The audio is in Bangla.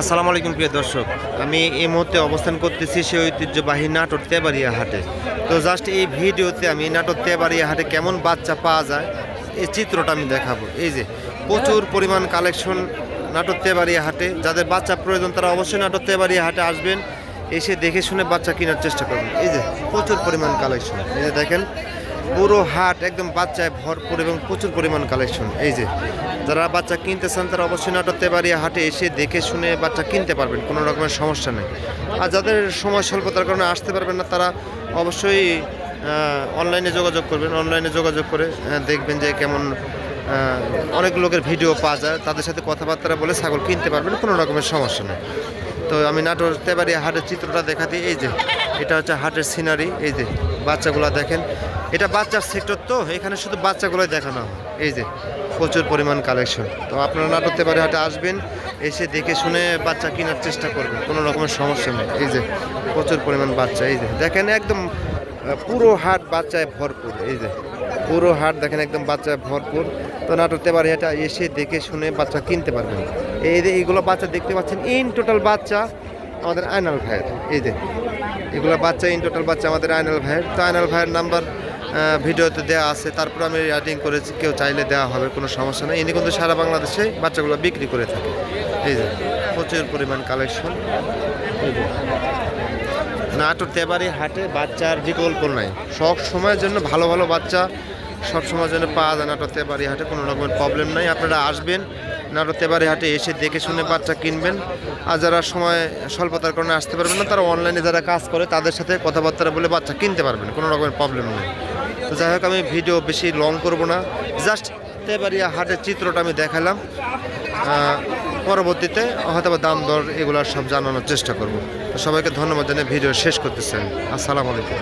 আসসালামু আলাইকুম প্রিয় দর্শক, আমি এই মুহূর্তে অবস্থান করতেছি সেই ঐতিহ্যবাহী নাটোর তেবাড়িয়া হাটে। তো জাস্ট এই ভিডিওতে আমি নাটোর তেবাড়িয়া হাটে কেমন বাচ্চা পাওয়া যায় এই চিত্রটা আমি দেখাবো। এই যে প্রচুর পরিমাণ কালেকশন নাটোর তেবাড়িয়া হাটে। যাদের বাচ্চা প্রয়োজন তারা অবশ্যই নাটোর তেবাড়িয়া হাটে আসবেন, এসে দেখে শুনে বাচ্চা কেনার চেষ্টা করবেন। এই যে প্রচুর পরিমাণ কালেকশন, এই যে দেখেন পুরো হাট একদম বাচ্চায় ভরপুর এবং প্রচুর পরিমাণ কালেকশন। এই যে যারা বাচ্চা কিনতে চান তারা অবশ্যই নাটোর তেবাড়িয়া হাটে এসে দেখে শুনে বাচ্চা কিনতে পারবেন, কোনো রকমের সমস্যা নেই। আর যাদের সময় স্বল্পতার কারণে আসতে পারবেন না তারা অবশ্যই অনলাইনে যোগাযোগ করবেন। অনলাইনে যোগাযোগ করে দেখবেন যে কেমন অনেক লোকের ভিডিও পাওয়া যায়, তাদের সাথে কথাবার্তা বলে ছাগল কিনতে পারবেন, কোনো রকমের সমস্যা নেই। তো আমি নাটোর তেবাড়িয়া হাটের চিত্রটা দেখাতে, এই যে এটা হচ্ছে হাটের সিনারি। এই যে বাচ্চাগুলো দেখেন, এটা বাচ্চার সেক্টর, তো এখানে শুধু বাচ্চাগুলোই দেখানো হয়। এই যে প্রচুর পরিমাণ কালেকশন। তো আপনারা নাটোর তেবাড়িয়া হাটে আসবেন, এসে দেখে শুনে বাচ্চা কেনার চেষ্টা করবেন, কোনো রকমের সমস্যা নেই। এই যে প্রচুর পরিমাণ বাচ্চা, এই যে দেখেন একদম পুরো হাট বাচ্চায় ভরপুর। এই যে পুরো হাট দেখেন একদম বাচ্চায় ভরপুর। তো নাটোর তেবাড়িয়া হাটে এসে দেখে শুনে বাচ্চা কিনতে পারবেন। এই যে এইগুলো বাচ্চা দেখতে পাচ্ছেন, ইন টোটাল বাচ্চা আমাদের আয়নাল ভাইয়ের। এই যে এগুলো বাচ্চা ইন টোটাল বাচ্চা আমাদের আয়নাল ভাইয়ের। তো আয়নাল ভাইয়ের নাম্বার ভিডিওতে দেওয়া আছে, তারপর আমি রাইটিং করেছি, কেউ চাইলে দেওয়া হবে, কোনো সমস্যা নেই। ইনি কিন্তু সারা বাংলাদেশে বাচ্চাগুলো বিক্রি করে থাকে। এই যে প্রচুর পরিমাণ কালেকশন। এই যে নাটোর তেবাড়িয়া হাটে বাচ্চার বিকল্প নাই, সব সময়ের জন্য ভালো ভালো বাচ্চা সব সময়ের জন্য পাওয়া যায় নাটোর তেবাড়িয়া হাটে, কোনো রকমের প্রবলেম নাই। আপনারা আসবেন নাটোর তেবাড়িয়া হাটে, এসে দেখে শুনে বাচ্চা কিনবেন। আর যারা সময় স্বল্পতার কারণে আসতে পারবেন না তারা অনলাইনে যারা কাজ করে তাদের সাথে কথাবার্তা বলে বাচ্চা কিনতে পারবেন, কোনো রকমের প্রবলেম নেই। তো যাই হোক, আমি ভিডিও বেশি লং করব না, জাস্ট তেবাড়িয়া হাটের চিত্রটা আমি দেখালাম। পরবর্তীতে হয়তো দাম দর এগুলো সব জানানোর চেষ্টা করব। তো সবাইকে ধন্যবাদ জানিয়ে ভিডিও শেষ করতেছেন। আসসালামু আলাইকুম।